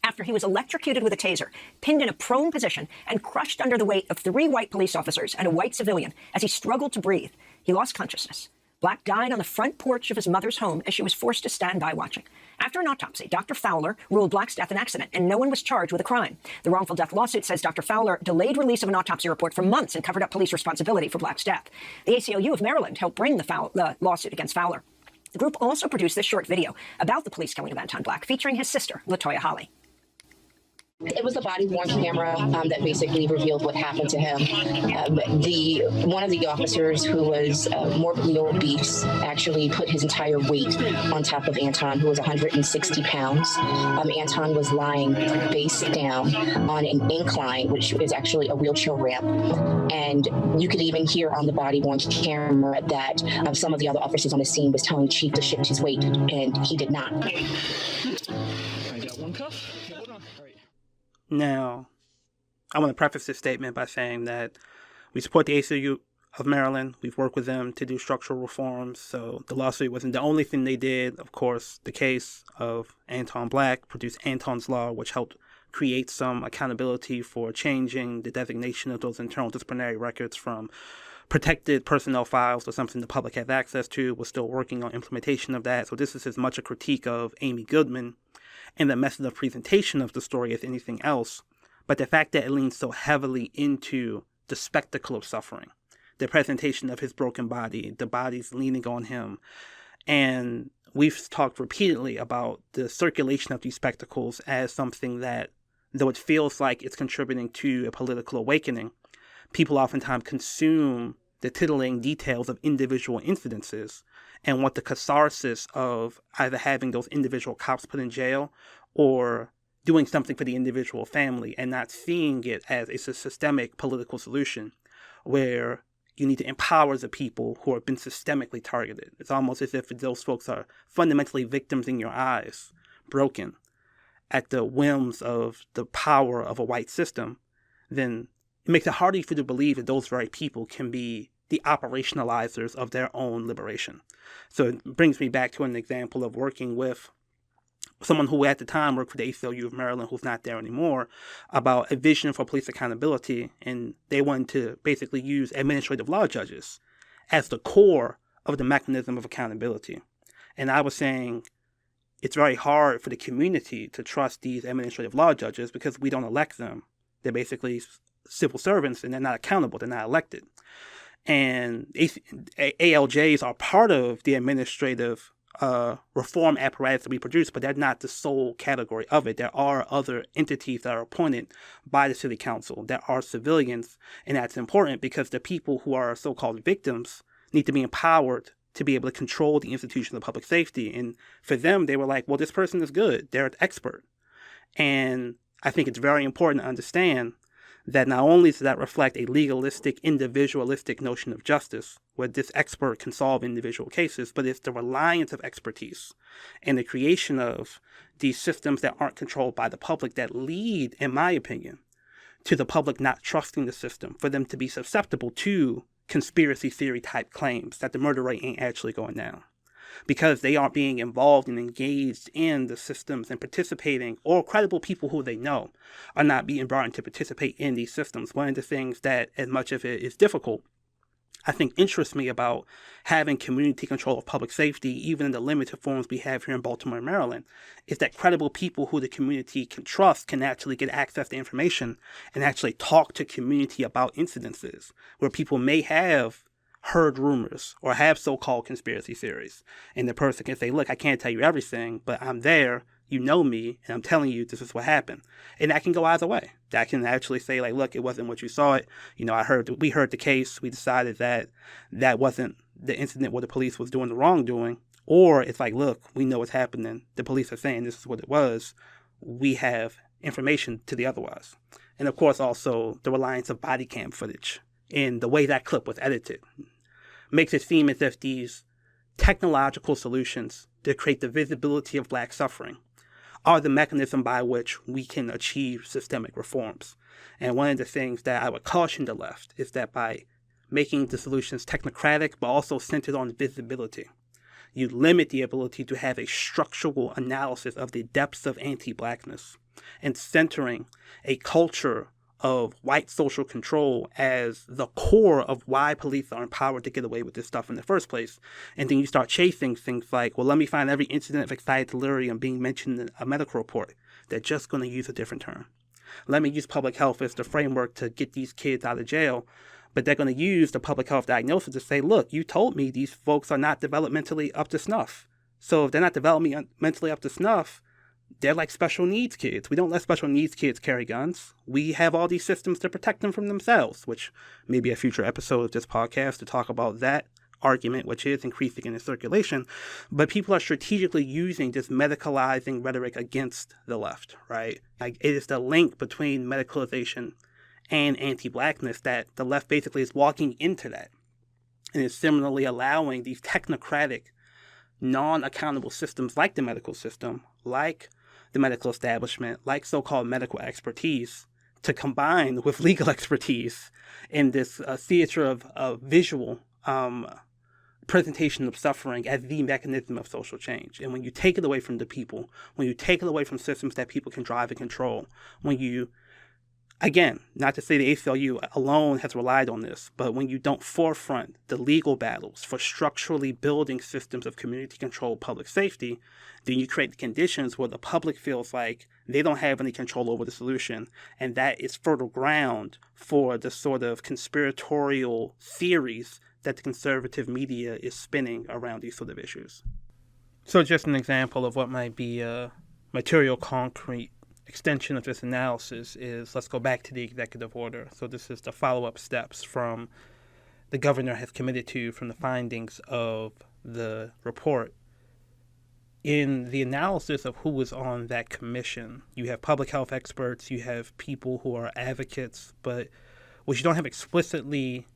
after he was electrocuted with a taser, pinned in a prone position, and crushed under the weight of 3 white police officers and a white civilian as he struggled to breathe. He lost consciousness. Black died on the front porch of his mother's home as she was forced to stand by watching. After an autopsy, Dr. Fowler ruled Black's death an accident, and no one was charged with a crime. The wrongful death lawsuit says Dr. Fowler delayed release of an autopsy report for months and covered up police responsibility for Black's death. The ACLU of Maryland helped bring the lawsuit against Fowler. The group also produced this short video about the police killing of Anton Black, featuring his sister, LaToya Holly. It was the body-worn camera that basically revealed what happened to him. One of the officers who was morbidly obese actually put his entire weight on top of Anton, who was 160 pounds. Anton was lying face down on an incline, which is actually a wheelchair ramp. And you could even hear on the body-worn camera that some of the other officers on the scene was telling Chief to shift his weight, and he did not. I got one cuff. Hold on. All right. Now, I want to preface this statement by saying that we support the ACLU of Maryland. We've worked with them to do structural reforms. So the lawsuit wasn't the only thing they did. Of course, the case of Anton Black produced Anton's Law, which helped create some accountability for changing the designation of those internal disciplinary records from protected personnel files to something the public has access to. We're still working on implementation of that. So this is as much a critique of Amy Goodman and the method of presentation of the story as anything else. But the fact that it leans so heavily into the spectacle of suffering, the presentation of his broken body, the bodies leaning on him. And we've talked repeatedly about the circulation of these spectacles as something that, though it feels like it's contributing to a political awakening, people oftentimes consume the titillating details of individual incidences and want the catharsis of either having those individual cops put in jail or doing something for the individual family, and not seeing it as it's a systemic political solution where you need to empower the people who have been systemically targeted. It's almost as if those folks are fundamentally victims in your eyes, broken at the whims of the power of a white system. Then it makes it harder for you to believe that those very people can be the operationalizers of their own liberation. So it brings me back to an example of working with someone who at the time worked for the ACLU of Maryland, who's not there anymore, about a vision for police accountability. And they wanted to basically use administrative law judges as the core of the mechanism of accountability. And I was saying it's very hard for the community to trust these administrative law judges because we don't elect them. They're basically civil servants and they're not accountable. They're not elected. And ALJs are part of the administrative reform apparatus that we produce, but they're not the sole category of it. There are other entities that are appointed by the city council. There are civilians, and that's important because the people who are so-called victims need to be empowered to be able to control the institution of public safety. And for them, they were like, well, this person is good. They're an expert. And I think it's very important to understand that not only does that reflect a legalistic, individualistic notion of justice, where this expert can solve individual cases, but it's the reliance of expertise and the creation of these systems that aren't controlled by the public that lead, in my opinion, to the public not trusting the system, for them to be susceptible to conspiracy theory type claims that the murder rate ain't actually going down. Because they aren't being involved and engaged in the systems and participating, or credible people who they know are not being brought in to participate in these systems. One of the things that, as much of it is difficult, I think interests me about having community control of public safety, even in the limited forms we have here in Baltimore and Maryland, is that credible people who the community can trust can actually get access to information and actually talk to community about incidences where people may have heard rumors or have so-called conspiracy theories. And the person can say, look, I can't tell you everything, but I'm there, you know me, and I'm telling you this is what happened. And that can go either way. That can actually say, like, look, it wasn't what you saw it. You know, we heard the case. We decided that that wasn't the incident where the police was doing the wrongdoing. Or it's like, look, we know what's happening. The police are saying this is what it was. We have information to the otherwise. And of course, also the reliance of body cam footage in the way that clip was edited makes it seem as if these technological solutions to create the visibility of Black suffering are the mechanism by which we can achieve systemic reforms. And one of the things that I would caution the left is that by making the solutions technocratic but also centered on visibility, you limit the ability to have a structural analysis of the depths of anti-Blackness and centering a culture of white social control as the core of why police are empowered to get away with this stuff in the first place. And then you start chasing things like, well, let me find every incident of excited delirium being mentioned in a medical report. They're just going to use a different term. Let me use public health as the framework to get these kids out of jail. But they're going to use the public health diagnosis to say, look, you told me these folks are not developmentally up to snuff. So if they're not developmentally up to snuff, they're like special needs kids. We don't let special needs kids carry guns. We have all these systems to protect them from themselves, which may be a future episode of this podcast to talk about that argument, which is increasing in its circulation. But people are strategically using this medicalizing rhetoric against the left, right? Like, it is the link between medicalization and anti-Blackness that the left basically is walking into that. And is similarly allowing these technocratic, non-accountable systems like the medical system, like the medical establishment, like so-called medical expertise, to combine with legal expertise in this theater of visual presentation of suffering as the mechanism of social change. And when you take it away from the people, when you take it away from systems that people can drive and control, when you, again, not to say the ACLU alone has relied on this, but when you don't forefront the legal battles for structurally building systems of community-controlled public safety, then you create the conditions where the public feels like they don't have any control over the solution, and that is fertile ground for the sort of conspiratorial theories that the conservative media is spinning around these sort of issues. So just an example of what might be a material concrete extension of this analysis is, let's go back to the executive order. So this is the follow-up steps from the governor has committed to from the findings of the report. In the analysis of who was on that commission, you have public health experts, you have people who are advocates, but what you don't have explicitly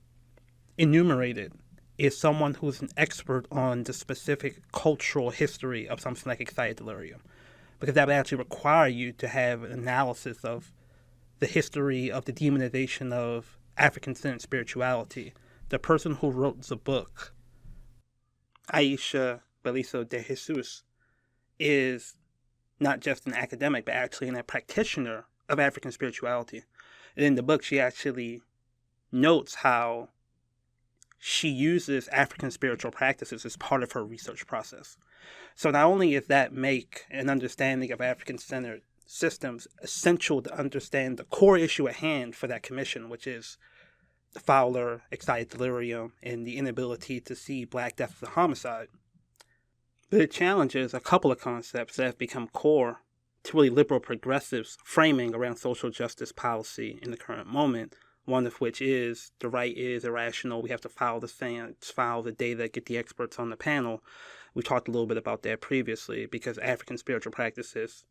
enumerated is someone who's an expert on the specific cultural history of something like excited delirium, because that would actually require you to have an analysis of the history of the demonization of African-centered spirituality. The person who wrote the book, Aisha Beliso de Jesus, is not just an academic, but actually a practitioner of African spirituality. And in the book, she actually notes how she uses African spiritual practices as part of her research process. So not only is that make an understanding of African-centered systems essential to understand the core issue at hand for that commission, which is the Fowler, excited delirium, and the inability to see Black death as a homicide, but it challenges a couple of concepts that have become core to really liberal progressives' framing around social justice policy in the current moment, one of which is the right is irrational. We have to follow the science, follow the data, get the experts on the panel. We talked a little bit about that previously, because African spiritual practices,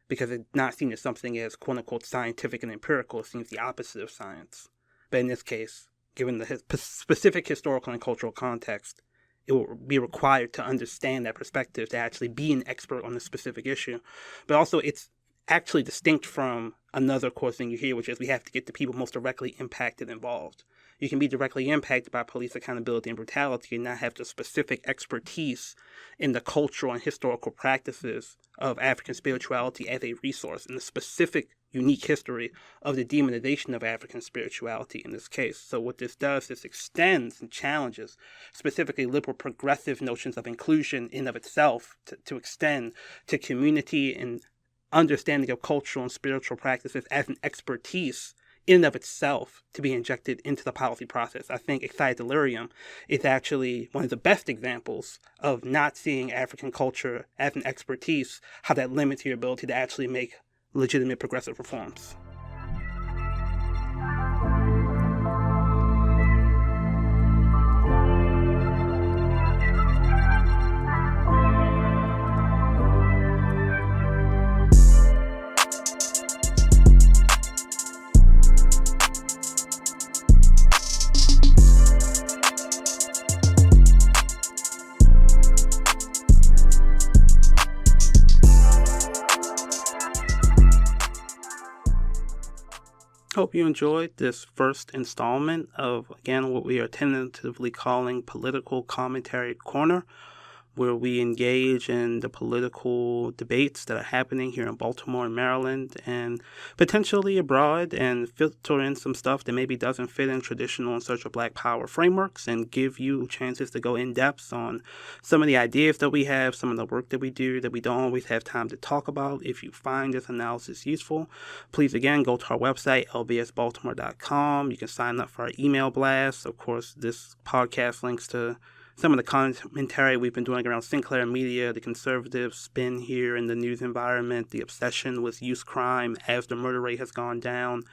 because it's not seen as something as quote-unquote scientific and empirical, it seems the opposite of science. But in this case, given the specific historical and cultural context, it will be required to understand that perspective to actually be an expert on a specific issue. But also, it's actually distinct from another core thing you hear, which is we have to get the people most directly impacted involved. You can be directly impacted by police accountability and brutality and not have the specific expertise in the cultural and historical practices of African spirituality as a resource and the specific unique history of the demonization of African spirituality in this case. So what this does is extends and challenges specifically liberal progressive notions of inclusion in of itself to extend to community and understanding of cultural and spiritual practices as an expertise in and of itself to be injected into the policy process. I think excited delirium is actually one of the best examples of not seeing African culture as an expertise, how that limits your ability to actually make legitimate progressive reforms. Hope you enjoyed this first installment of, again, what we are tentatively calling Political Commentary Corner, where we engage in the political debates that are happening here in Baltimore and Maryland and potentially abroad, and filter in some stuff that maybe doesn't fit in traditional and search of Black power frameworks, and give you chances to go in depth on some of the ideas that we have, some of the work that we do that we don't always have time to talk about. If you find this analysis useful, please again go to our website, lbsbaltimore.com. You can sign up for our email blast. Of course, this podcast links to some of the commentary we've been doing around Sinclair Media, the conservative spin here in the news environment, the obsession with youth crime as the murder rate has gone down,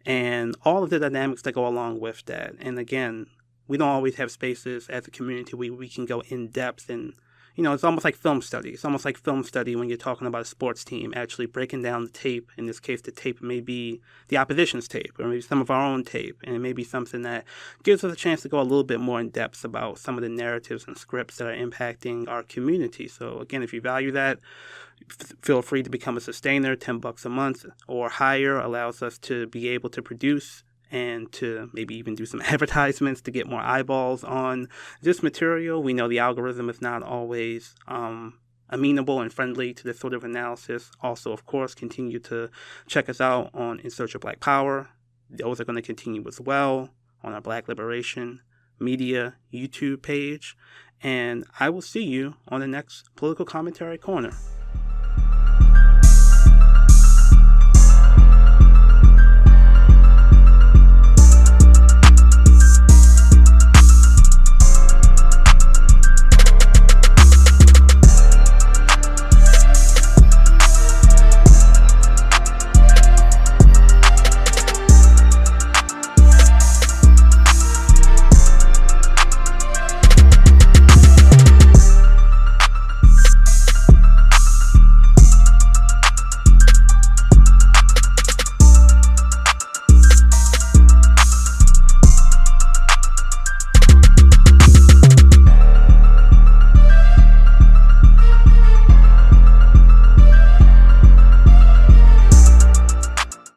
and all of the dynamics that go along with that. And again, we don't always have spaces as a community where we can go in depth and, it's almost like film study. It's almost like film study when you're talking about a sports team, actually breaking down the tape. In this case, the tape may be the opposition's tape, or maybe some of our own tape, and it may be something that gives us a chance to go a little bit more in depth about some of the narratives and scripts that are impacting our community. So again, if you value that, feel free to become a sustainer. $10 a month or higher allows us to be able to produce and to maybe even do some advertisements to get more eyeballs on this material. We know the algorithm is not always amenable and friendly to this sort of analysis. Also, of course, continue to check us out on In Search of Black Power. Those are going to continue as well on our Black Liberation Media YouTube page. And I will see you on the next Political Commentary Corner.